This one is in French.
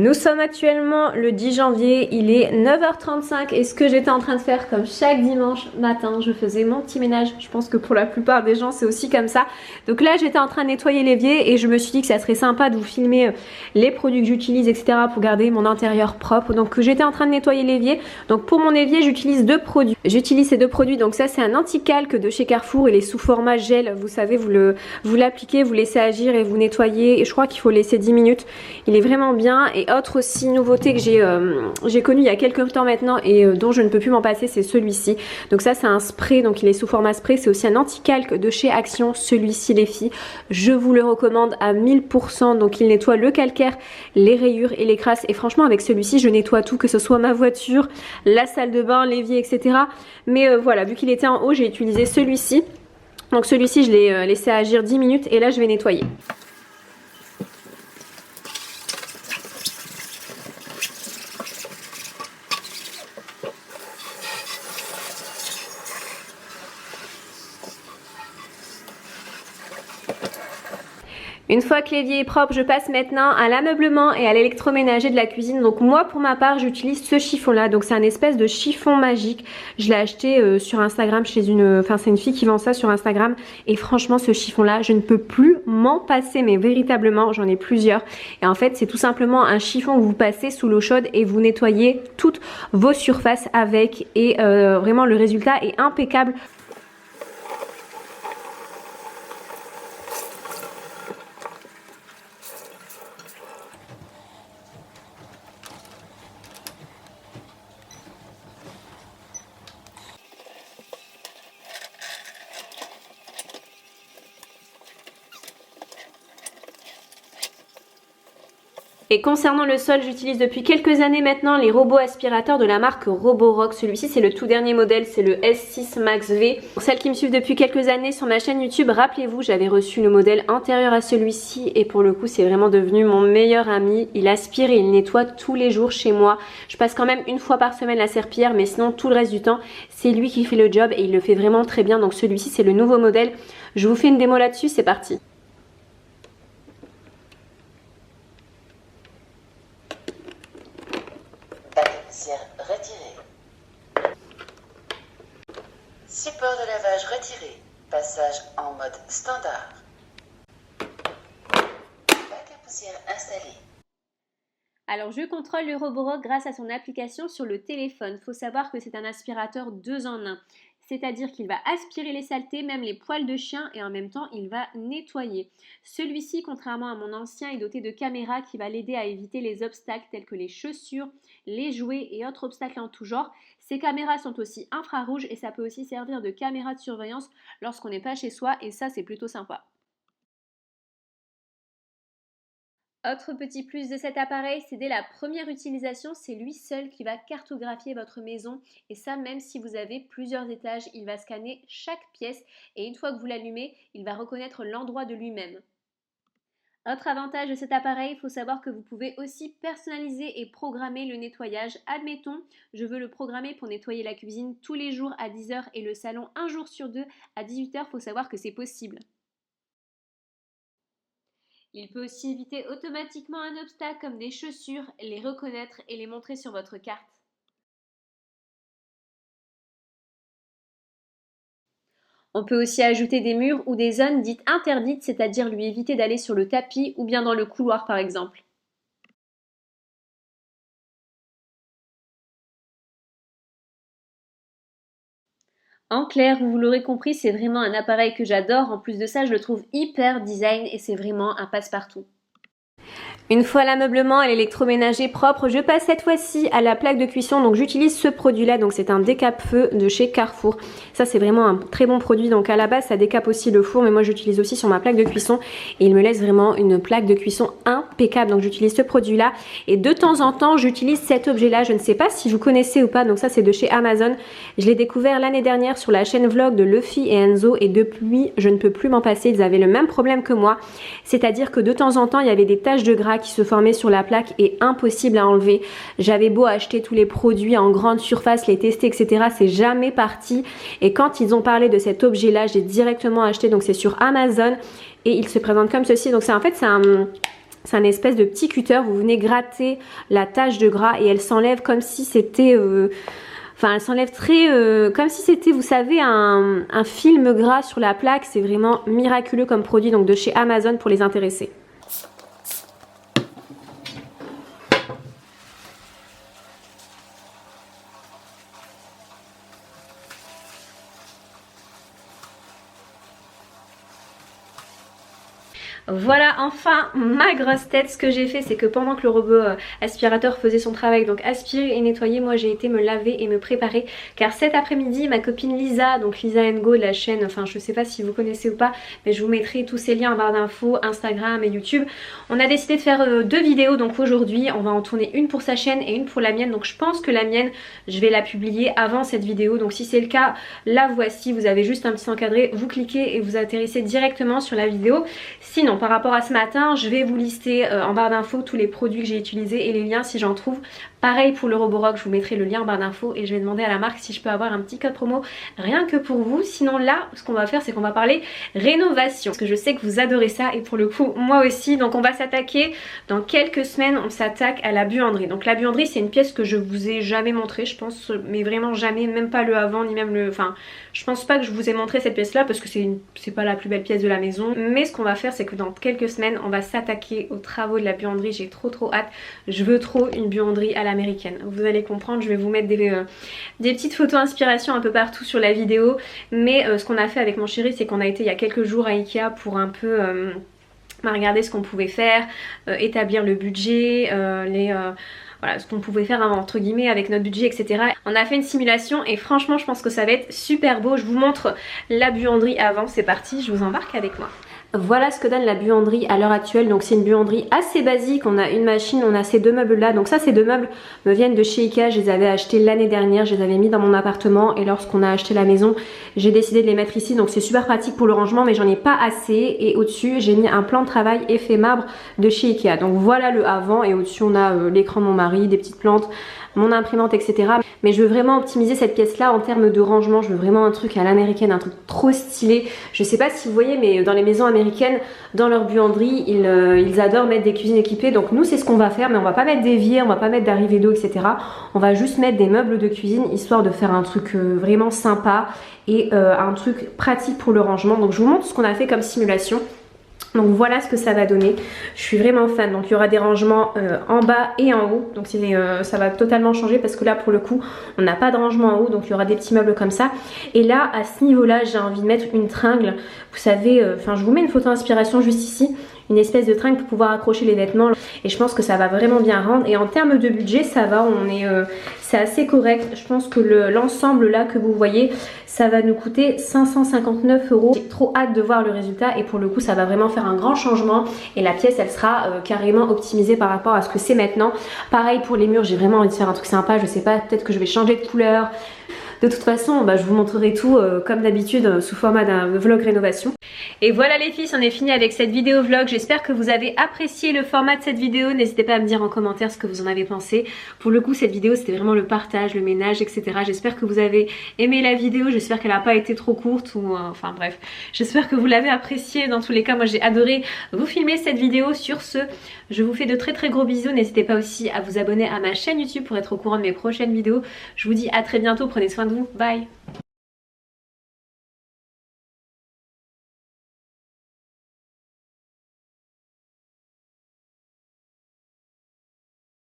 Nous sommes actuellement le 10 janvier, il est 9h35 et ce que j'étais en train de faire comme chaque dimanche matin, je faisais mon petit ménage. Je pense que pour la plupart des gens c'est aussi comme ça. Donc là j'étais en train de nettoyer l'évier et je me suis dit que ça serait sympa de vous filmer les produits que j'utilise, etc. pour garder mon intérieur propre. Donc j'étais en train de nettoyer l'évier. Donc pour mon évier j'utilise deux produits. J'utilise ces deux produits, donc ça c'est un anti-calque de chez Carrefour, il est sous format gel. Vous savez, vous l'appliquez, vous laissez agir et vous nettoyez. Et je crois qu'il faut laisser 10 minutes. Il est vraiment bien. Et autre aussi nouveauté que j'ai connue il y a quelques temps maintenant et dont je ne peux plus m'en passer, c'est celui-ci. Donc ça c'est un spray, donc il est sous format spray. C'est aussi un anti-calque de chez Action, celui-ci les filles. Je vous le recommande à 1000%. Donc il nettoie le calcaire, les rayures et les crasses. Et franchement avec celui-ci je nettoie tout, que ce soit ma voiture, la salle de bain, l'évier, etc. Mais voilà, vu qu'il était en haut, j'ai utilisé celui-ci. Donc celui-ci je l'ai laissé agir 10 minutes et là je vais nettoyer. Une fois que l'évier est propre, je passe maintenant à l'ameublement et à l'électroménager de la cuisine. Donc moi pour ma part j'utilise ce chiffon là, donc c'est un espèce de chiffon magique. Je l'ai acheté sur Instagram chez c'est une fille qui vend ça sur Instagram. Et franchement ce chiffon là je ne peux plus m'en passer, mais véritablement j'en ai plusieurs. Et en fait c'est tout simplement un chiffon que vous passez sous l'eau chaude et vous nettoyez toutes vos surfaces avec. Et vraiment le résultat est impeccable. Et concernant le sol, j'utilise depuis quelques années maintenant les robots aspirateurs de la marque Roborock. Celui-ci c'est le tout dernier modèle, c'est le S6 Max V. Pour celles qui me suivent depuis quelques années sur ma chaîne YouTube, rappelez-vous, j'avais reçu le modèle antérieur à celui-ci et pour le coup c'est vraiment devenu mon meilleur ami. Il aspire et il nettoie tous les jours chez moi. Je passe quand même une fois par semaine la serpillière, mais sinon tout le reste du temps c'est lui qui fait le job et il le fait vraiment très bien. Donc celui-ci c'est le nouveau modèle. Je vous fais une démo là-dessus, c'est parti. Retiré. Support de lavage retiré. Passage en mode standard. Bac à poussière installé. Alors je contrôle le Roborock grâce à son application sur le téléphone. Faut savoir que c'est un aspirateur 2 en 1. C'est-à-dire qu'il va aspirer les saletés, même les poils de chien, et en même temps il va nettoyer. Celui-ci, contrairement à mon ancien, est doté de caméras qui va l'aider à éviter les obstacles tels que les chaussures, les jouets et autres obstacles en tout genre. Ces caméras sont aussi infrarouges et ça peut aussi servir de caméra de surveillance lorsqu'on n'est pas chez soi et ça c'est plutôt sympa. Autre petit plus de cet appareil, c'est dès la première utilisation, c'est lui seul qui va cartographier votre maison et ça même si vous avez plusieurs étages, il va scanner chaque pièce et une fois que vous l'allumez, il va reconnaître l'endroit de lui-même. Autre avantage de cet appareil, il faut savoir que vous pouvez aussi personnaliser et programmer le nettoyage. Admettons, je veux le programmer pour nettoyer la cuisine tous les jours à 10h et le salon un jour sur deux à 18h, il faut savoir que c'est possible. Il peut aussi éviter automatiquement un obstacle comme des chaussures, les reconnaître et les montrer sur votre carte. On peut aussi ajouter des murs ou des zones dites interdites, c'est-à-dire lui éviter d'aller sur le tapis ou bien dans le couloir par exemple. En clair, vous l'aurez compris, c'est vraiment un appareil que j'adore. En plus de ça, je le trouve hyper design et c'est vraiment un passe-partout. Une fois l'ameublement et l'électroménager propre, je passe cette fois-ci à la plaque de cuisson. Donc j'utilise ce produit-là, donc c'est un décape-feu de chez Carrefour. Ça c'est vraiment un très bon produit, donc à la base ça décape aussi le four, mais moi j'utilise aussi sur ma plaque de cuisson et il me laisse vraiment une plaque de cuisson impeccable. Donc j'utilise ce produit-là et de temps en temps j'utilise cet objet-là. Je ne sais pas si vous connaissez ou pas, donc ça c'est de chez Amazon. Je l'ai découvert l'année dernière sur la chaîne vlog de Luffy et Enzo et depuis je ne peux plus m'en passer. Ils avaient le même problème que moi, c'est-à-dire que de temps en temps il y avait des taches de gras qui se formaient sur la plaque et impossible à enlever. J'avais beau acheter tous les produits en grande surface, les tester, etc. C'est jamais parti. Et quand ils ont parlé de cet objet-là, j'ai directement acheté. Donc c'est sur Amazon et il se présente comme ceci. Donc c'est en fait C'est un espèce de petit cutter, vous venez gratter la tache de gras et elle s'enlève comme si c'était... Enfin, elle s'enlève très... comme si c'était, vous savez, un film gras sur la plaque. C'est vraiment miraculeux comme produit, donc de chez Amazon pour les intéressés. Voilà enfin ma grosse tête. Ce que j'ai fait, c'est que pendant que le robot aspirateur faisait son travail, donc aspirer et nettoyer, moi j'ai été me laver et me préparer, car cet après-midi ma copine Lisa, donc Lisa & Go de la chaîne, enfin je sais pas si vous connaissez ou pas, mais je vous mettrai tous ces liens en barre d'infos, Instagram et YouTube. On a décidé de faire 2 vidéos, donc aujourd'hui on va en tourner une pour sa chaîne et une pour la mienne, donc je pense que la mienne je vais la publier avant cette vidéo, donc si c'est le cas, la voici, vous avez juste un petit encadré, vous cliquez et vous atterrissez directement sur la vidéo. Sinon par rapport à ce matin, je vais vous lister en barre d'infos tous les produits que j'ai utilisés et les liens si j'en trouve. Pareil pour le Roborock, je vous mettrai le lien en barre d'infos et je vais demander à la marque si je peux avoir un petit code promo rien que pour vous. Sinon là, ce qu'on va faire, c'est qu'on va parler rénovation, parce que je sais que vous adorez ça et pour le coup moi aussi. Donc on va s'attaquer, dans quelques semaines on s'attaque à la buanderie. Donc la buanderie, c'est une pièce que je vous ai jamais montrée je pense, mais vraiment jamais, même pas le avant ni même le... Enfin je pense pas que je vous ai montré cette pièce là parce que c'est pas la plus belle pièce de la maison. Mais ce qu'on va faire, c'est que dans quelques semaines on va s'attaquer aux travaux de la buanderie. J'ai trop hâte, je veux trop une buanderie à l'américaine. Vous allez comprendre, je vais vous mettre des petites photos inspiration un peu partout sur la vidéo. Mais ce qu'on a fait avec mon chéri, c'est qu'on a été il y a quelques jours à Ikea pour un peu regarder ce qu'on pouvait faire, établir le budget, voilà, ce qu'on pouvait faire entre guillemets avec notre budget, etc. On a fait une simulation et franchement je pense que ça va être super beau. Je vous montre la buanderie avant, c'est parti, je vous embarque avec moi. Voilà ce que donne la buanderie à l'heure actuelle. Donc c'est une buanderie assez basique, on a une machine, on a ces 2 meubles là. Donc ça, ces 2 meubles me viennent de chez Ikea, je les avais achetés l'année dernière, je les avais mis dans mon appartement et lorsqu'on a acheté la maison, j'ai décidé de les mettre ici. Donc c'est super pratique pour le rangement, mais j'en ai pas assez. Et au-dessus j'ai mis un plan de travail effet marbre de chez Ikea. Donc voilà le avant et au-dessus on a l'écran de mon mari, des petites plantes, mon imprimante, etc. Mais je veux vraiment optimiser cette pièce là en termes de rangement. Je veux vraiment un truc à l'américaine, un truc trop stylé. Je sais pas si vous voyez, mais dans les maisons américaines, dans leur buanderie, ils adorent mettre des cuisines équipées. Donc nous c'est ce qu'on va faire, mais on va pas mettre d'évier, on va pas mettre d'arrivée d'eau, etc. On va juste mettre des meubles de cuisine, histoire de faire un truc vraiment sympa et un truc pratique pour le rangement. Donc je vous montre ce qu'on a fait comme simulation. Donc voilà ce que ça va donner. Je suis vraiment fan. Donc il y aura des rangements en bas et en haut. Donc ça va totalement changer parce que là pour le coup on n'a pas de rangement en haut. Donc il y aura des petits meubles comme ça. Et là à ce niveau là j'ai envie de mettre une tringle. Vous savez, enfin je vous mets une photo inspiration juste ici. Une espèce de tringle pour pouvoir accrocher les vêtements et je pense que ça va vraiment bien rendre. Et en termes de budget ça va, c'est assez correct. Je pense que l'ensemble là que vous voyez, ça va nous coûter 559 €. J'ai trop hâte de voir le résultat et pour le coup ça va vraiment faire un grand changement et la pièce elle sera carrément optimisée par rapport à ce que c'est maintenant. Pareil pour les murs, j'ai vraiment envie de faire un truc sympa, je sais pas, peut-être que je vais changer de couleur. De toute façon, je vous montrerai tout comme d'habitude sous format d'un vlog rénovation. Et voilà les filles, c'en est fini avec cette vidéo vlog. J'espère que vous avez apprécié le format de cette vidéo. N'hésitez pas à me dire en commentaire ce que vous en avez pensé. Pour le coup, cette vidéo, c'était vraiment le partage, le ménage, etc. J'espère que vous avez aimé la vidéo. J'espère qu'elle n'a pas été trop courte ou enfin bref. J'espère que vous l'avez appréciée. Dans tous les cas, moi j'ai adoré vous filmer cette vidéo. Sur ce, je vous fais de très gros bisous. N'hésitez pas aussi à vous abonner à ma chaîne YouTube pour être au courant de mes prochaines vidéos. Je vous dis à très bientôt. Prenez soin de vous. Bye.